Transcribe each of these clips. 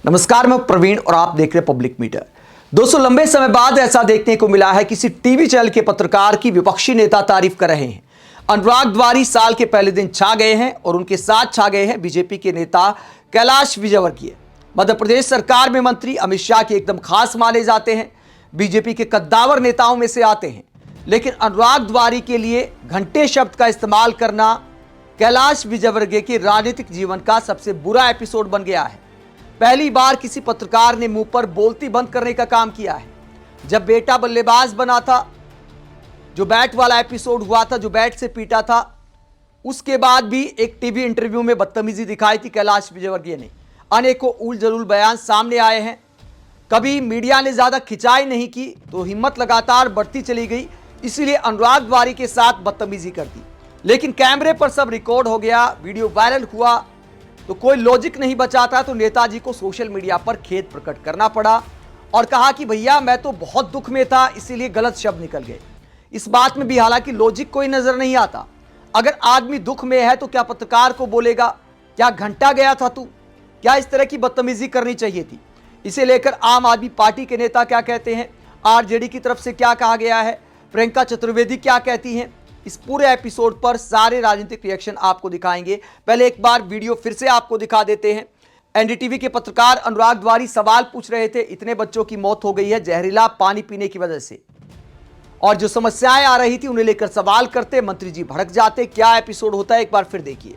नमस्कार, मैं प्रवीण और आप देख रहे हैं पब्लिक मीडिया। दोस्तों, लंबे समय बाद ऐसा देखने को मिला है किसी टीवी चैनल के पत्रकार की विपक्षी नेता तारीफ कर रहे हैं। अनुराग द्वारी साल के पहले दिन छा गए हैं और उनके साथ छा गए हैं बीजेपी के नेता कैलाश विजयवर्गीय। मध्य प्रदेश सरकार में मंत्री अमित शाह के एकदम खास माने जाते हैं, बीजेपी के कद्दावर नेताओं में से आते हैं। लेकिन अनुराग द्वारी के लिए घंटे शब्द का इस्तेमाल करना कैलाश विजयवर्गीय के राजनीतिक जीवन का सबसे बुरा एपिसोड बन गया है। पहली बार किसी पत्रकार ने मुंह पर बोलती बंद करने का काम किया है। जब बेटा बल्लेबाज बना था, जो बैट वाला एपिसोड हुआ था, जो बैट से पीटा था, उसके बाद भी एक टीवी इंटरव्यू में बदतमीजी दिखाई थी कैलाश विजयवर्गीय ने। अनेकों उल जलूल बयान सामने आए हैं। कभी मीडिया ने ज्यादा खिंचाई नहीं की तो हिम्मत लगातार बढ़ती चली गई, इसीलिए अनुराग द्वारी के साथ बदतमीजी कर दी। लेकिन कैमरे पर सब रिकॉर्ड हो गया, वीडियो वायरल हुआ तो कोई लॉजिक नहीं बचा था। तो नेताजी को सोशल मीडिया पर खेद प्रकट करना पड़ा और कहा कि भैया मैं तो बहुत दुख में था, इसीलिए गलत शब्द निकल गए। इस बात में भी हालांकि लॉजिक कोई नजर नहीं आता। अगर आदमी दुख में है तो क्या पत्रकार को बोलेगा क्या घंटा गया था तू, क्या इस तरह की बदतमीजी करनी चाहिए थी? इसे लेकर आम आदमी पार्टी के नेता क्या कहते हैं, आरजेडी की तरफ से क्या कहा गया है, प्रियंका चतुर्वेदी क्या कहती हैं, इस पूरे एपिसोड पर सारे राजनीतिक रिएक्शन आपको दिखाएंगे। पहले एक बार वीडियो फिर से आपको दिखा देते हैं। एनडीटीवी के पत्रकार अनुराग द्वारी सवाल पूछ रहे थे, इतने बच्चों की मौत हो गई है जहरीला पानी पीने की वजह से, और जो समस्याएं आ रही थी उन्हें लेकर सवाल करते, मंत्री जी भड़क जाते। क्या एपिसोड होता है एक बार फिर देखिए।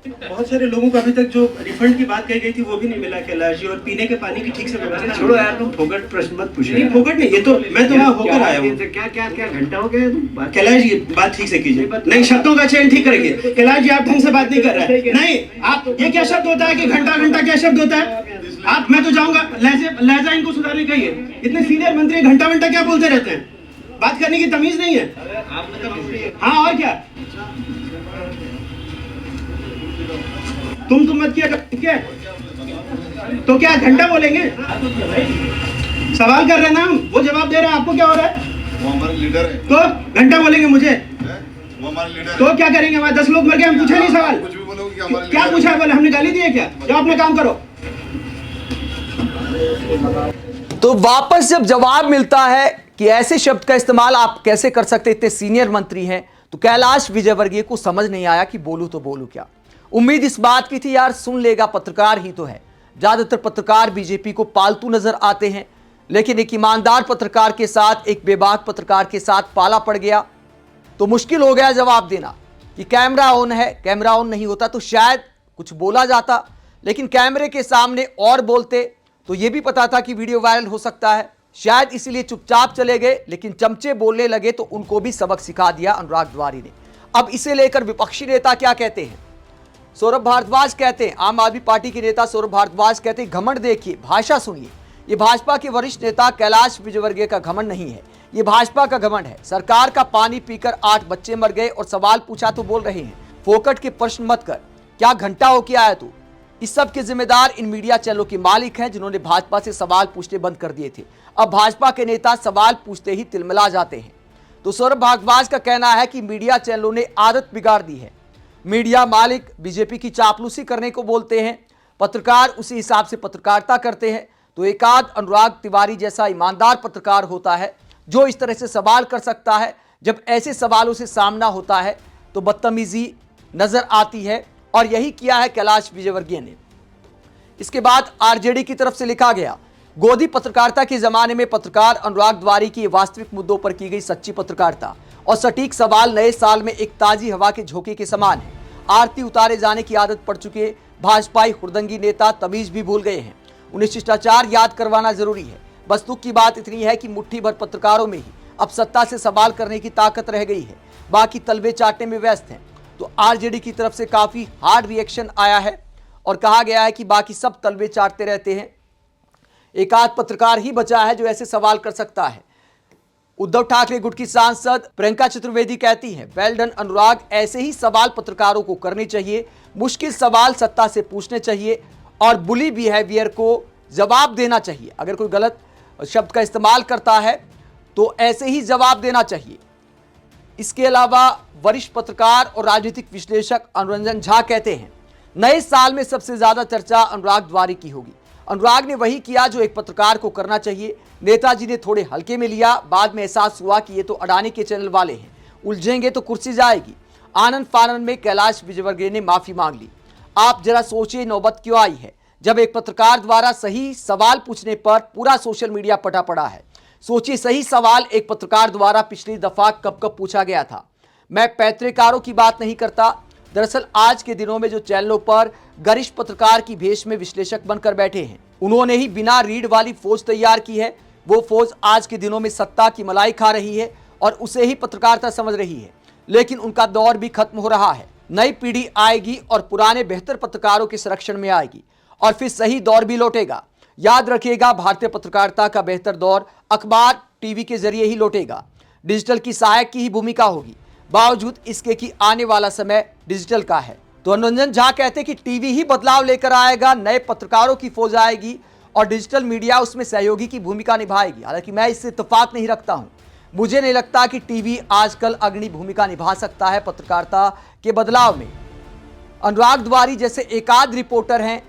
बहुत सारे लोगों को अभी तक जो रिफंड की बात कही गई थी वो भी नहीं मिला कैलाश जी, और पीने के पानी की ठीक से व्यवस्था। छोड़ो यार, तुम फोकट प्रश्न मत पूछो। नहीं फोकट नहीं, ये तो मैं तो वहाँ होकर आया हूँ। क्या क्या क्या घंटा हो गया? कैलाश जी बात ठीक से कीजिए, नहीं शब्दों का चयन ठीक करेंगे। कैलाश जी आप ढंग से बात नहीं कर रहे हैं। नहीं, आप ये क्या शब्द होता है कि घंटा घंटा क्या शब्द होता है? आप मैं तो जाऊंगा, लहजा इनको सुधारने कहिए। इतने सीनियर मंत्री घंटा घंटा क्या बोलते रहते हैं? बात करने की तमीज नहीं है। हाँ और क्या, तुम मत किया ठीक है, तो क्या घंटा बोलेंगे? सवाल कर रहे हैं ना हम, वो जवाब दे रहे हैं, आपको क्या हो रहा है? वो हमारे लीडर है। तो घंटा बोलेंगे मुझे? वो हमारे लीडर तो क्या करेंगे? हमारे 10 लोग मर गए, हम पूछा नहीं सवाल? कुछ भी बोलोगे कि हमारे क्या पूछा है? बोले हमने गाली दी है क्या? जो अपने काम करो। तो वापस जब जवाब मिलता है कि ऐसे शब्द का इस्तेमाल आप कैसे कर सकते, इतने सीनियर मंत्री हैं, तो कैलाश विजयवर्गीय को समझ नहीं आया कि बोलूं तो बोलूं क्या। उम्मीद इस बात की थी यार सुन लेगा, पत्रकार ही तो है। ज्यादातर पत्रकार बीजेपी को पालतू नजर आते हैं, लेकिन एक ईमानदार पत्रकार के साथ, एक बेबाक पत्रकार के साथ पाला पड़ गया तो मुश्किल हो गया जवाब देना कि कैमरा ऑन है। कैमरा ऑन नहीं होता तो शायद कुछ बोला जाता, लेकिन कैमरे के सामने और बोलते तो यह भी पता था कि वीडियो वायरल हो सकता है। शायद इसीलिए चुपचाप चले गए, लेकिन चमचे बोलने लगे तो उनको भी सबक सिखा दिया अनुराग द्वारी ने। अब इसे लेकर विपक्षी नेता क्या कहते हैं? सौरभ भारद्वाज कहते हैं, आम आदमी पार्टी के नेता सौरभ भारद्वाज कहते हैं, घमंड देखिए, भाषा सुनिए। ये भाजपा के वरिष्ठ नेता कैलाश विजयवर्गीय का घमंड नहीं है, ये भाजपा का घमंड है। सरकार का पानी पीकर 8 बच्चे मर गए और सवाल पूछा तो बोल रहे हैं फोकट के प्रश्न मत कर, क्या घंटा हो के आया तू? इस सब के जिम्मेदार इन मीडिया चैनलों के मालिक हैं जिन्होंने भाजपा से सवाल पूछने बंद कर दिए थे। अब भाजपा के नेता सवाल पूछते ही तिलमिला जाते हैं। तो सौरभ भारद्वाज का कहना है कि मीडिया चैनलों ने आदत बिगाड़ दी है। मीडिया मालिक बीजेपी की चापलूसी करने को बोलते हैं, पत्रकार उसी हिसाब से पत्रकारिता करते हैं। तो एकाध अनुराग तिवारी जैसा ईमानदार पत्रकार होता है जो इस तरह से सवाल कर सकता है। जब ऐसे सवालों से सामना होता है तो बदतमीजी नजर आती है, और यही किया है कैलाश विजयवर्गीय ने। इसके बाद आरजेडी की तरफ से लिखा गया, गोदी पत्रकारिता के जमाने में पत्रकार अनुराग द्वारी की वास्तविक मुद्दों पर की गई सच्ची पत्रकारिता और सटीक सवाल नए साल में एक ताजी हवा के झोंके के समान है। आरती उतारे जाने की आदत पड़ चुके भाजपाई हुड़दंगी नेता तमीज भी भूल गए हैं। उन्हें शिष्टाचार याद करवाना जरूरी है। बस दुख की बात इतनी है कि मुट्ठी भर पत्रकारों में ही अब सत्ता से सवाल करने की ताकत रह गई है, बाकी तलबे चाटने में व्यस्त हैं। तो आरजेडी की तरफ से काफी हार्ड रिएक्शन आया है और कहा गया है कि बाकी सब तलबे चाटते रहते हैं, एक आध पत्रकार ही बचा है जो ऐसे सवाल कर सकता है। उद्धव ठाकरे गुट की सांसद प्रियंका चतुर्वेदी कहती हैं, वेल डन अनुराग, ऐसे ही सवाल पत्रकारों को करने चाहिए, मुश्किल सवाल सत्ता से पूछने चाहिए और बुली बिहेवियर को जवाब देना चाहिए। अगर कोई गलत शब्द का इस्तेमाल करता है तो ऐसे ही जवाब देना चाहिए। इसके अलावा वरिष्ठ पत्रकार और राजनीतिक विश्लेषक अनुरंजन झा कहते हैं, नए साल में सबसे ज्यादा चर्चा अनुराग द्वारी की होगी। अनुराग ने वही किया जो एक पत्रकार को करना चाहिए। नेताजी ने थोड़े हल्के में लिया, बाद में एहसास हुआ कि ये तो अडानी के चैनल वाले हैं, उलझेंगे तो कुर्सी जाएगी। आनंद फानंद में कैलाश विजयवर्गीय ने माफी मांग ली। आप जरा सोचिए नौबत क्यों आई है, जब एक पत्रकार द्वारा सही सवाल पूछने पर पूरा सोशल मीडिया पटा पड़ा है। सोचिए सही सवाल एक पत्रकार द्वारा पिछली दफा कब कब पूछा गया था। मैं पैतृकारों की बात नहीं करता, दरअसल आज के दिनों में जो चैनलों पर गरिष्ठ पत्रकार की भेष में विश्लेषक बनकर बैठे हैं, उन्होंने ही बिना रीढ़ वाली फौज तैयार की है। वो फौज आज के दिनों में सत्ता की मलाई खा रही है और उसे ही पत्रकारिता समझ रही है, लेकिन उनका दौर भी खत्म हो रहा है। नई पीढ़ी आएगी और पुराने बेहतर पत्रकारों के संरक्षण में आएगी और फिर सही दौर भी लौटेगा। याद रखिएगा, भारतीय पत्रकारिता का बेहतर दौर अखबार टीवी के जरिए ही लौटेगा। डिजिटल की सहायक की ही भूमिका होगी, बावजूद इसके कि आने वाला समय डिजिटल का है। तो अनुरंजन झा कहते कि टीवी ही बदलाव लेकर आएगा, नए पत्रकारों की फौज आएगी और डिजिटल मीडिया उसमें सहयोगी की भूमिका निभाएगी। हालांकि मैं इससे इत्तेफाक नहीं रखता हूं, मुझे नहीं लगता कि टीवी आजकल अग्रणी भूमिका निभा सकता है पत्रकारिता के बदलाव में। अनुराग द्वारी जैसे एकाध रिपोर्टर हैं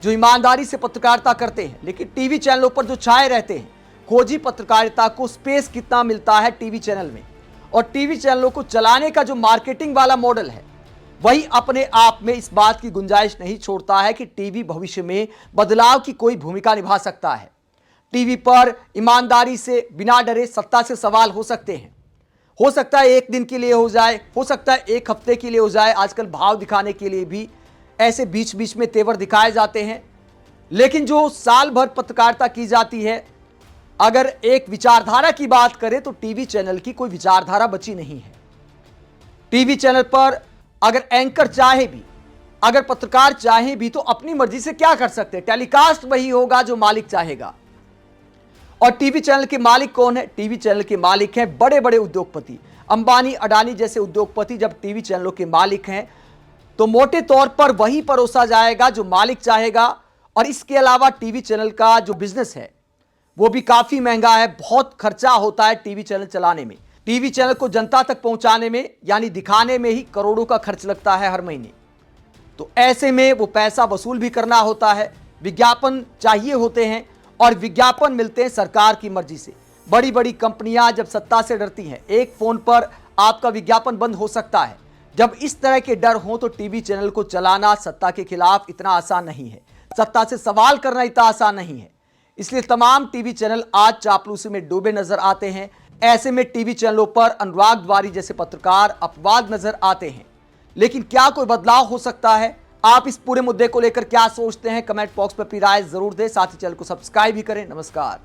जो ईमानदारी से पत्रकारिता करते हैं, लेकिन टीवी चैनलों पर जो छाए रहते हैं। खोजी पत्रकारिता को स्पेस कितना मिलता है टीवी चैनल में, और टीवी चैनलों को चलाने का जो मार्केटिंग वाला मॉडल है, वही अपने आप में इस बात की गुंजाइश नहीं छोड़ता है कि टीवी भविष्य में बदलाव की कोई भूमिका निभा सकता है। टीवी पर ईमानदारी से बिना डरे सत्ता से सवाल हो सकते हैं। हो सकता है एक दिन के लिए हो जाए, हो सकता है एक हफ्ते के लिए हो जाए। आजकल भाव दिखाने के लिए भी ऐसे बीच बीच में तेवर दिखाए जाते हैं, लेकिन जो साल भर पत्रकारिता की जाती है, अगर एक विचारधारा की बात करें तो टीवी चैनल की कोई विचारधारा बची नहीं है। टीवी चैनल पर अगर एंकर चाहे भी, अगर पत्रकार चाहे भी, तो अपनी मर्जी से क्या कर सकते हैं। टेलीकास्ट वही होगा जो मालिक चाहेगा। और टीवी चैनल के मालिक कौन है? टीवी चैनल के मालिक हैं बड़े बड़े उद्योगपति, अंबानी अडानी जैसे उद्योगपति। जब टीवी चैनलों के मालिक हैं तो मोटे तौर पर वही परोसा जाएगा जो मालिक चाहेगा। और इसके अलावा टीवी चैनल का जो बिजनेस है वो भी काफी महंगा है, बहुत खर्चा होता है टीवी चैनल चलाने में। टीवी चैनल को जनता तक पहुंचाने में, यानी दिखाने में ही करोड़ों का खर्च लगता है हर महीने। तो ऐसे में वो पैसा वसूल भी करना होता है, विज्ञापन चाहिए होते हैं, और विज्ञापन मिलते हैं सरकार की मर्जी से। बड़ी बड़ी कंपनियां जब सत्ता से डरती हैं, एक फोन पर आपका विज्ञापन बंद हो सकता है। जब इस तरह के डर हो तो टीवी चैनल को चलाना सत्ता के खिलाफ इतना आसान नहीं है, सत्ता से सवाल करना इतना आसान नहीं है। इसलिए तमाम टीवी चैनल आज चापलूसी में डूबे नजर आते हैं। ऐसे में टीवी चैनलों पर अनुराग द्वारी जैसे पत्रकार अपवाद नजर आते हैं। लेकिन क्या कोई बदलाव हो सकता है? आप इस पूरे मुद्दे को लेकर क्या सोचते हैं? कमेंट बॉक्स पर अपनी राय जरूर दें। साथ ही चैनल को सब्सक्राइब भी करें। नमस्कार।